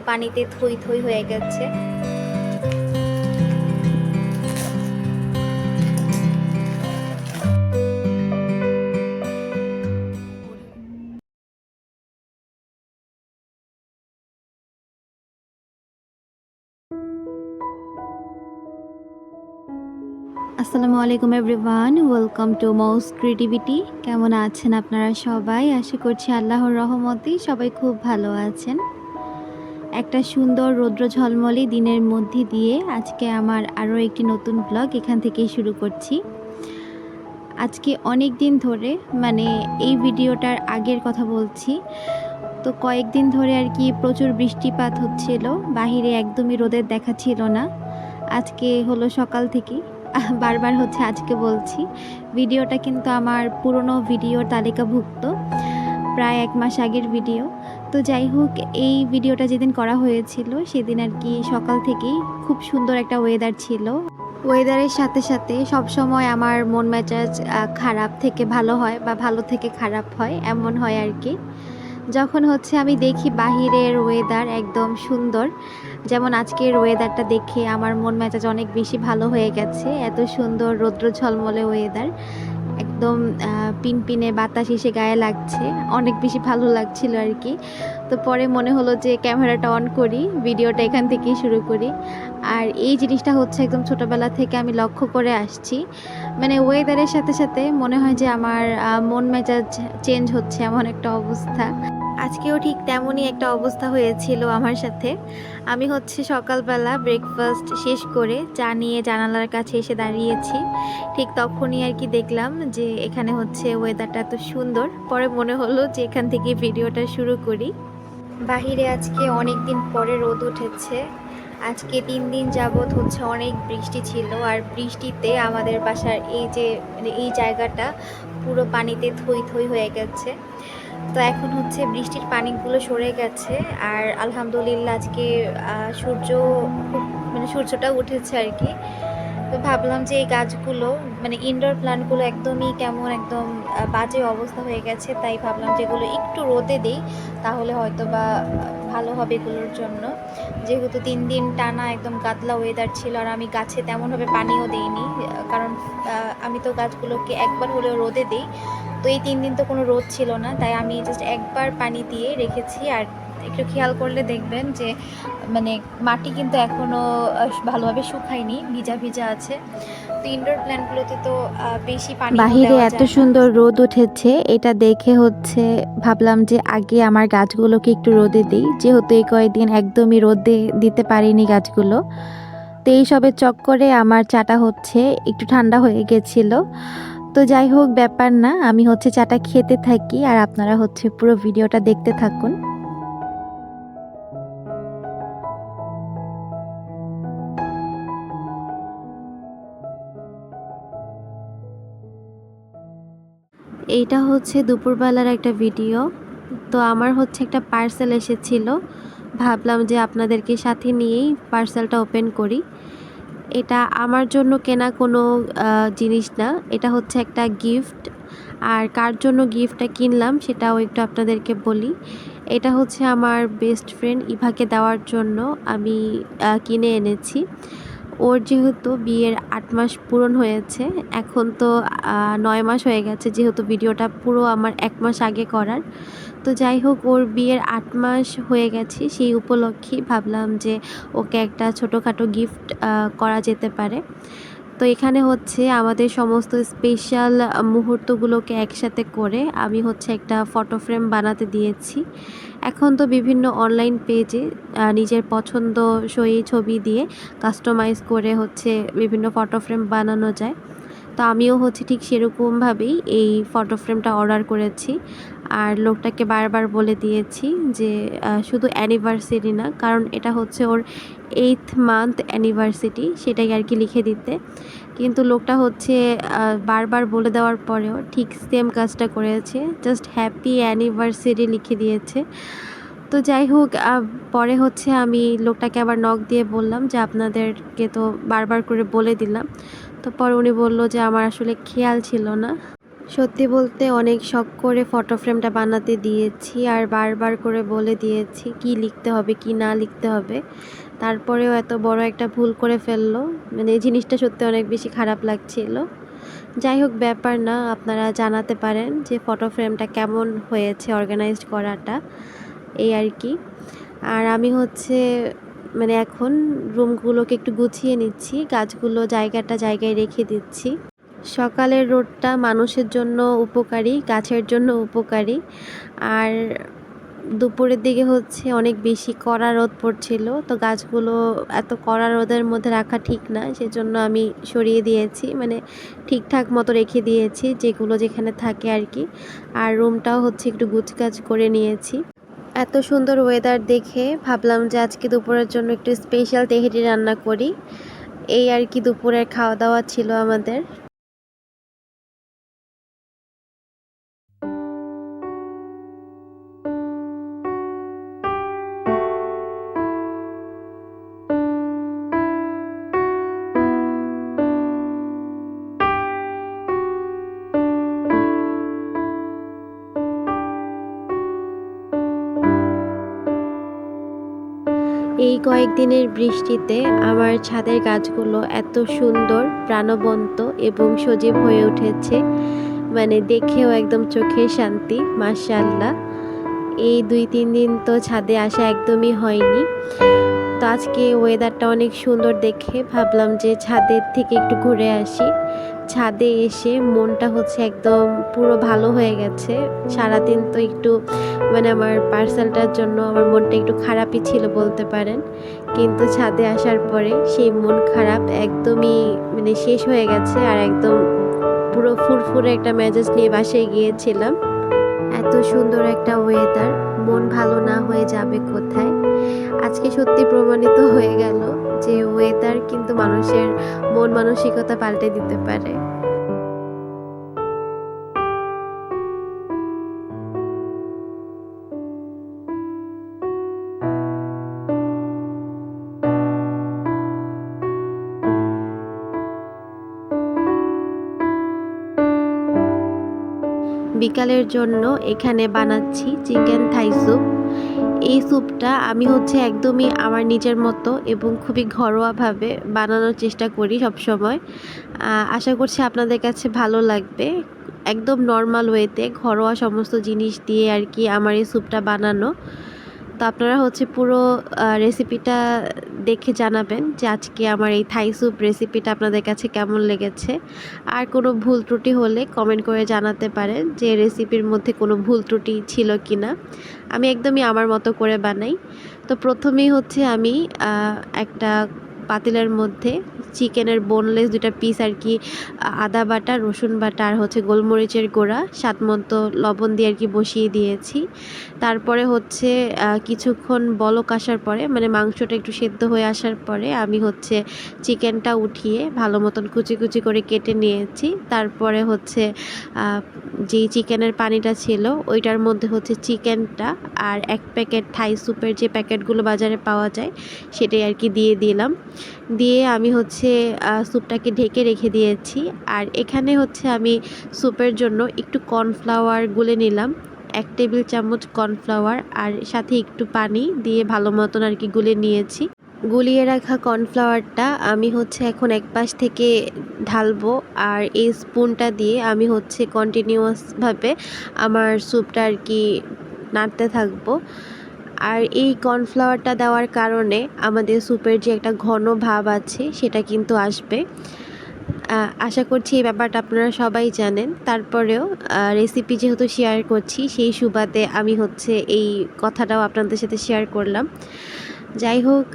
পানিতে থই থই হয়ে গেছে। আসসালামু আলাইকুম everyone, welcome to mouse creativity. কেমন আছেন আপনারা সবাই? আশা করছি আল্লাহর রহমতেই সবাই খুব ভালো আছেন। একটা সুন্দর রৌদ্র ঝলমলে দিনের মধ্যে দিয়ে আজকে আমার আরও একটি নতুন ব্লগ এখান থেকেই শুরু করছি। আজকে অনেক দিন ধরে, মানে এই ভিডিওটার আগের কথা বলছি, তো কয়েকদিন ধরে আর কি প্রচুর বৃষ্টিপাত হচ্ছিল, বাহিরে একদমই রোদের দেখা ছিল না। আজকে হলো সকাল থেকেই, বারবার হচ্ছে আজকে বলছি। ভিডিওটা কিন্তু আমার পুরনো ভিডিওর তালিকাভুক্ত, প্রায় 1 মাস আগের ভিডিও। তো যাই হোক, এই ভিডিওটা যেদিন করা হয়েছিল সেদিন আর কি সকাল থেকেই খুব সুন্দর একটা ওয়েদার ছিল। ওয়েদারের সাথে সাথে সবসময় আমার মন মেজাজ খারাপ থেকে ভালো হয় বা ভালো থেকে খারাপ হয়, এমন হয় আর কি। যখন হচ্ছে আমি দেখি বাহিরের ওয়েদার একদম সুন্দর, যেমন আজকের ওয়েদারটা দেখে আমার মন মেজাজ অনেক বেশি ভালো হয়ে গেছে। এত সুন্দর রৌদ্র ঝলমলে ওয়েদার, একদম পিনপিনে বাতাস এসে গায়ে লাগছে, অনেক বেশি ভালো লাগছিল আর কি। তো পরে মনে হলো যে ক্যামেরাটা অন করি, ভিডিওটা এখান থেকেই শুরু করি। আর এই জিনিসটা হচ্ছে একদম ছোটোবেলা থেকে আমি লক্ষ্য করে আসছি, মানে ওয়েদারের সাথে সাথে মনে হয় যে আমার মন মেজাজ চেঞ্জ হচ্ছে, এমন একটা অবস্থা। আজকেও ঠিক তেমনই একটা অবস্থা হয়েছিল আমার সাথে। আমি হচ্ছে সকালবেলা ব্রেকফাস্ট শেষ করে চা নিয়ে জানালার কাছে এসে দাঁড়িয়েছি। ঠিক তখনই আর কি দেখলাম যে এখানে হচ্ছে ওয়েদারটা এত সুন্দর। পরে মনে হলো যে এখান থেকে ভিডিওটা শুরু করি। বাহিরে আজকে অনেক দিন পরে রোদ উঠেছে। আজকে 3 দিন যাবৎ হচ্ছে অনেক বৃষ্টি ছিল, আর বৃষ্টিতে আমাদের বাসার এই যে মানে এই জায়গাটা পুরো পানিতে থই থই হয়ে গেছে। তো এখন হচ্ছে বৃষ্টির পানিগুলো সরে গেছে, আর আলহামদুলিল্লাহ আজকে সূর্য খুব মানে সূর্যটা উঠেছে আর কি। তো ভাবলাম যে এই গাছগুলো মানে ইনডোর প্ল্যান্টগুলো একদমই কেমন একদম বাজে অবস্থা হয়ে গেছে, তাই ভাবলাম যে এগুলো একটু রোদে দিই, তাহলে হয়তো বা ভালো হবে এগুলোর জন্য। যেহেতু 3 দিন টানা একদম গাদলা ওয়েদার ছিল, আর আমি গাছে তেমনভাবে পানিও দিইনি, কারণ আমি তো গাছগুলোকে একবার হলেও রোদে দিই। তো এই 3 দিন তো কোনো রোদ ছিল না, তাই আমি জাস্ট একবার পানি দিয়ে রেখেছি। আর একটু খেয়াল করলে দেখবেন যে মানে মাটি কিন্তু এখনও ভালোভাবে শুকায়নি, ভিজা ভিজা আছে। তো ইনডোর প্ল্যান্টগুলোতে তো বেশি পানি বাহিরে এত সুন্দর রোদ উঠেছে, এটা দেখে হচ্ছে ভাবলাম যে আগে আমার গাছগুলোকে একটু রোদে দিই, যেহেতু এই কয়েকদিন একদমই রোদে দিতে পারিনি গাছগুলো। তো এইসবের চক্করে আমার চাটা হচ্ছে একটু ঠান্ডা হয়ে গেছিলো। তো যাই হোক, ব্যাপার না, আমি হচ্ছে চাটা খেতে থাকি আর আপনারা হচ্ছে পুরো ভিডিওটা দেখতে থাকুন। এইটা হচ্ছে দুপুরবেলার একটা ভিডিও। তো আমার হচ্ছে একটা পার্সেল এসেছিল, ভাবলাম যে আপনাদেরকে সাথে নিয়েই পার্সেলটা ওপেন করি। এটা আমার জন্য কেনা কোনো জিনিস না, এটা হচ্ছে একটা গিফট। আর কার জন্য গিফটটা কিনলাম সেটাও একটু আপনাদেরকে বলি। এটা হচ্ছে আমার বেস্ট ফ্রেন্ড ইভাকে দেওয়ার জন্য আমি কিনে এনেছি। ওর যেহেতু বিয়ের 8 মাস পূরণ হয়েছে, এখন তো 9 মাস হয়ে গেছে, যেহেতু ভিডিওটা পুরো আমার 1 মাস আগে করার। তো যাই হোক, ওর বিয়ের 8 মাস হয়ে গেছে, সেই উপলক্ষেই ভাবলাম যে ওকে একটা ছোটোখাটো গিফট করা যেতে পারে। তো এখানে হচ্ছে আমাদের সমস্ত স্পেশাল মুহূর্তগুলোকে একসাথে করে আমি হচ্ছে একটা ফটো ফ্রেম বানাতে দিয়েছি। এখন তো বিভিন্ন অনলাইন পেজে নিজের পছন্দসই ছবি দিয়ে কাস্টমাইজ করে হচ্ছে বিভিন্ন ফটো ফ্রেম বানানো যায়। তো আমিও হচ্ছে ঠিক সেরকমভাবেই এই ফটো ফ্রেমটা অর্ডার করেছি। আর লোকটাকে বারবার বলে দিয়েছি যে শুধু অ্যানিভার্সারি না, কারণ এটা হচ্ছে ওর 8th মান্থ অ্যানিভার্সারি, সেটাই আর কি লিখে দিতে। কিন্তু লোকটা হচ্ছে বারবার বলে দেওয়ার পরেও ঠিক সেম কাজটা করেছে, জাস্ট হ্যাপি অ্যানিভার্সারি লিখে দিয়েছে। তো যাই হোক, পরে হচ্ছে আমি লোকটাকে আবার নক দিয়ে বললাম যে আপনাদেরকে তো বারবার করে বলে দিলাম। তো পরে উনি বললো যে আমার আসলে খেয়াল ছিল না। সত্যি বলতে অনেক শখ করে ফটো ফ্রেমটা বানাতে দিয়েছি আর বারবার করে বলে দিয়েছি কি লিখতে হবে কি না লিখতে হবে, তারপরেও এত বড় একটা ভুল করে ফেললো। মানে এই জিনিসটা সত্যি অনেক বেশি খারাপ লাগছিল। যাই হোক, ব্যাপার না, আপনারা জানাতে পারেন যে ফটো ফ্রেমটা কেমন হয়েছে অর্গানাইজড করাটা, এই আর কি। আর আমি হচ্ছে মানে এখন রুমগুলোকে একটু গুছিয়ে নিচ্ছি, গাছগুলো জায়গাটা জায়গায় রেখে দিচ্ছি। সকালের রোদটা মানুষের জন্য উপকারী, গাছের জন্য উপকারী। আর দুপুরের দিকে হচ্ছে অনেক বেশি কড়া রোদ পড়ছিল, তো গাছগুলো এত কড়া রোদের মধ্যে রাখা ঠিক না, সেজন্য আমি সরিয়ে দিয়েছি, মানে ঠিকঠাক মতো রেখে দিয়েছি যেগুলো যেখানে থাকে আর কি। আর রুমটাও হচ্ছে একটু গুছগাছ করে নিয়েছি। এত সুন্দর ওয়েদার দেখে ভাবলাম যে আজকে দুপুরের জন্য একটু স্পেশাল তেহেরি রান্না করি। এই আর কি দুপুরের খাওয়া দাওয়া ছিল আমাদের। এই কয়েকদিনের বৃষ্টিতে আমার ছাদের গাছগুলো এত সুন্দর, প্রাণবন্ত এবং সজীব হয়ে উঠেছে, মানে দেখেও একদম চোখের শান্তি, মাশাআল্লাহ। এই 2-3 দিন তো ছাদে আসা একদমই হয়নি, তো আজকে ওয়েদারটা অনেক সুন্দর দেখে ভাবলাম যে ছাদের থেকে একটু ঘুরে আসি। ছাদে এসে মনটা হচ্ছে একদম পুরো ভালো হয়ে গেছে। সারাদিন তো একটু মানে আমার পার্সেলটার জন্য আমার মনটা একটু খারাপই ছিল বলতে পারেন, কিন্তু ছাদে আসার পরে সেই মন খারাপ একদমই মানে শেষ হয়ে গেছে। আর একদম পুরো ফুরফুরে একটা মেজাজ নিয়ে বাসায় গিয়েছিলাম। এত সুন্দর একটা ওয়েদার, মন ভালো না হয়ে যাবে কোথায়। আজকে সত্যি প্রমাণিত হয়ে গেল যে ওয়েদার কিন্তু মানুষের মন মানসিকতা পাল্টে দিতে পারে। বিকালের জন্য এখানে বানাচ্ছি চিকেন থাই স্যুপ। এই স্যুপটা আমি হচ্ছে একদমই আমার নিজের মতো এবং খুবই ঘরোয়াভাবে বানানোর চেষ্টা করি সবসময়। আশা করছি আপনাদের কাছে ভালো লাগবে। একদম নর্মাল ওয়েতে ঘরোয়া সমস্ত জিনিস দিয়ে আর কি আমার এই স্যুপটা বানানো। তো আপনারা হচ্ছে পুরো রেসিপিটা দেখে জানাবেন যে আজকে আমার এই থাই স্যুপ রেসিপিটা আপনাদের কাছে কেমন লেগেছে। আর কোনো ভুল ত্রুটি হলে কমেন্ট করে জানাতে পারেন যে রেসিপির মধ্যে কোনো ভুল ত্রুটি ছিল কি না। আমি একদমই আমার মতো করে বানাই। তো প্রথমেই হচ্ছে আমি একটা পাতিলের মধ্যে চিকেনের বোনলেস 2টা পিস আর কি, আদা বাটা, রসুন বাটা আর হচ্ছে গোলমরিচের গুঁড়া, স্বাদ মতো লবণ দিয়ে আর কি বসিয়ে দিয়েছি। তারপরে হচ্ছে কিছুক্ষণ বলক আসার পরে, মানে মাংসটা একটু সেদ্ধ হয়ে আসার পরে আমি হচ্ছে চিকেনটা উঠিয়ে ভালো মতন কুচি কুচি করে কেটে নিয়েছি। তারপরে হচ্ছে যেই চিকেনের পানিটা ছিল ওইটার মধ্যে হচ্ছে চিকেনটা আর 1 প্যাকেট থাই স্যুপের যে প্যাকেটগুলো বাজারে পাওয়া যায় সেটাই আর কি দিয়ে দিলাম। দিয়ে আমি হচ্ছে স্যুপটাকে ঢেকে রেখে দিয়েছি। আর এখানে হচ্ছে আমি স্যুপের জন্য একটু কর্নফ্লাওয়ার গুলে নিলাম, 1 টেবিল চামচ কর্নফ্লাওয়ার আর সাথে একটু পানি দিয়ে ভালো মতন আর কি গুলে নিয়েছি। গুলিয়ে রাখা কর্নফ্লাওয়ারটা আমি হচ্ছে এখন এক পাশ থেকে ঢালবো, আর এই স্পুনটা দিয়ে আমি হচ্ছে কন্টিনিউয়াসভাবে আমার স্যুপটা আর কি নাড়তে থাকবো। আর এই কর্নফ্লাওয়ারটা দেওয়ার কারণে আমাদের স্যুপের যে একটা ঘন ভাব আছে সেটা কিন্তু আসবে। আশা করছি এই ব্যাপারটা আপনারা সবাই জানেন, তারপরেও রেসিপি যেহেতু শেয়ার করছি সেই সুবাদে আমি হচ্ছে এই কথাটাও আপনাদের সাথে শেয়ার করলাম। যাই হোক,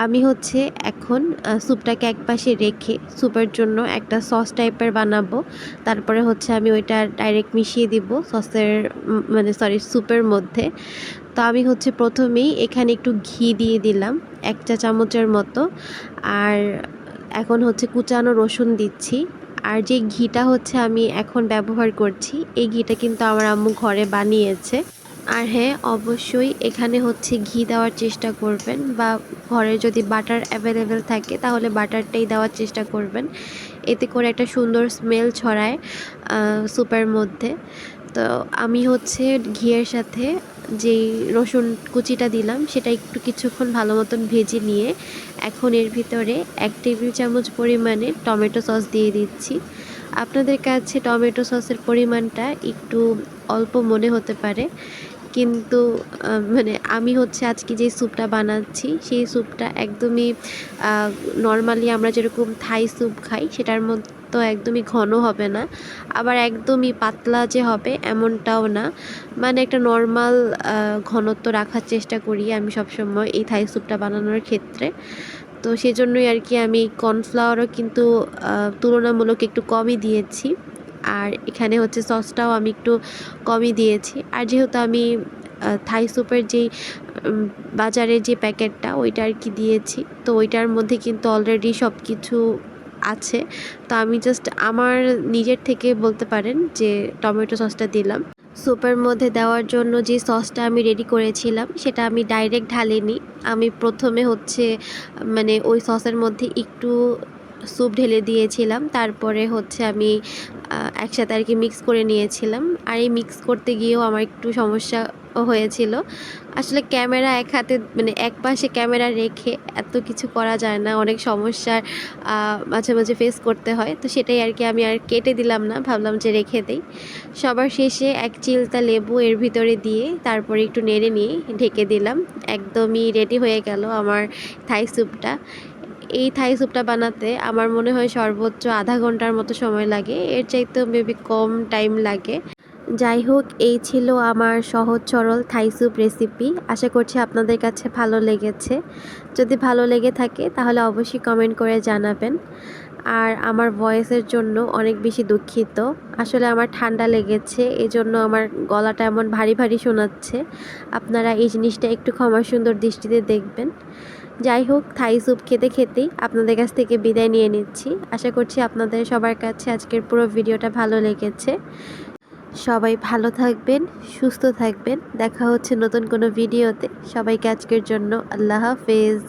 আমি হচ্ছে এখন স্যুপটাকে একপাশে রেখে স্যুপের জন্য একটা সস টাইপের বানাবো। তারপরে হচ্ছে আমি ওইটা ডাইরেক্ট মিশিয়ে দিব সসের মানে স্যুপের মধ্যে। তো আমি হচ্ছে প্রথমেই এখানে একটু ঘি দিয়ে দিলাম 1 চা চামচের মতো। আর এখন হচ্ছে কুচানো রসুন দিচ্ছি। আর যে ঘিটা হচ্ছে আমি এখন ব্যবহার করছি এই ঘিটা কিন্তু আমার আম্মু ঘরে বানিয়েছে। আর হ্যাঁ, অবশ্যই এখানে হচ্ছে ঘি দেওয়ার চেষ্টা করবেন, বা ঘরে যদি বাটার অ্যাভেলেবেল থাকে তাহলে বাটারটাই দেওয়ার চেষ্টা করবেন। এতে করে একটা সুন্দর স্মেল ছড়ায় স্যুপের মধ্যে। তো আমি হচ্ছে ঘিয়ের সাথে যেই রসুন কুচিটা দিলাম সেটা একটু কিছুক্ষণ ভালো মতন ভেজে নিয়ে এখন এর ভিতরে 1 টেবিল চামচ পরিমাণে টমেটো সস দিয়ে দিচ্ছি। আপনাদের কাছে টমেটো সসের পরিমাণটা একটু অল্প মনে হতে পারে, কিন্তু মানে আমি হচ্ছে আজকে যে স্যুপটা বানাচ্ছি সেই স্যুপটা একদমই নর্মালি আমরা যেরকম থাই স্যুপ খাই সেটার মতো একদমই ঘন হবে না, আবার একদমই পাতলা যে হবে এমনটাও না। মানে একটা নর্মাল ঘনত্ব রাখার চেষ্টা করি আমি সবসময় এই থাই স্যুপটা বানানোর ক্ষেত্রে। তো সেজন্যই আর কি আমি কর্নফ্লাওয়ারও কিন্তু তুলনামূলক একটু কমই দিয়েছি। আর এখানে হচ্ছে সসটাও আমি একটু কমই দিয়েছি। আর যেহেতু আমি থাই স্যুপের যেই বাজারে যে প্যাকেটটা ওইটা আর কি দিয়েছি, তো ওইটার মধ্যে কিন্তু অলরেডি সব কিছু আছে। তো আমি জাস্ট আমার নিজের থেকে বলতে পারেন যে টমেটো সসটা দিলাম। স্যুপের মধ্যে দেওয়ার জন্য যে সসটা আমি রেডি করেছিলাম সেটা আমি ডাইরেক্ট ঢালিনি। আমি প্রথমে হচ্ছে মানে ওই সসের মধ্যে একটু স্যুপ ঢেলে দিয়েছিলাম, তারপরে হচ্ছে আমি একসাথে আর কি মিক্স করে নিয়েছিলাম। আর এই মিক্স করতে গিয়েও আমার একটু সমস্যা হয়েছিল। আসলে ক্যামেরা এক হাতে মানে এক পাশে ক্যামেরা রেখে এত কিছু করা যায় না, অনেক সমস্যার মাঝে মাঝে ফেস করতে হয়। তো সেটাই আর কি আমি আর কেটে দিলাম না, ভাবলাম যে রেখে দেই। সবার শেষে 1 চিলতা লেবু এর ভিতরে দিয়ে তারপরে একটু নেড়ে নিয়ে ঢেকে দিলাম। একদমই রেডি হয়ে গেল আমার থাই স্যুপটা। এই থাই স্যুপটা বানাতে আমার মনে হয় সর্বোচ্চ আধা ঘন্টার মতো সময় লাগে, এর চাইতেও মেবি কম টাইম লাগে। যাই হোক, এই ছিল আমার সহজ সরল থাই স্যুপ রেসিপি। আশা করছি আপনাদের কাছে ভালো লেগেছে। যদি ভালো লেগে থাকে তাহলে অবশ্যই কমেন্ট করে জানাবেন। আর আমার ভয়েসের জন্য অনেক বেশি দুঃখিত। আসলে আমার ঠান্ডা লেগেছে, এজন্য আমার গলাটা এমন ভারী ভারী শোনাচ্ছে। আপনারা এই জিনিসটা একটু ক্ষমা সুন্দর দৃষ্টিতে দেখবেন। যাই হোক, থাই স্যুপ খেতে খেতেই আপনাদের কাছ থেকে বিদায় নিয়ে নিচ্ছি। আশা করছি আপনাদের সবার কাছে আজকের পুরো ভিডিওটা ভালো লেগেছে। সবাই ভালো থাকবেন, সুস্থ থাকবেন। দেখা হচ্ছে নতুন কোনো ভিডিওতে। সবাইকে আজকের জন্য আল্লাহ হাফেজ।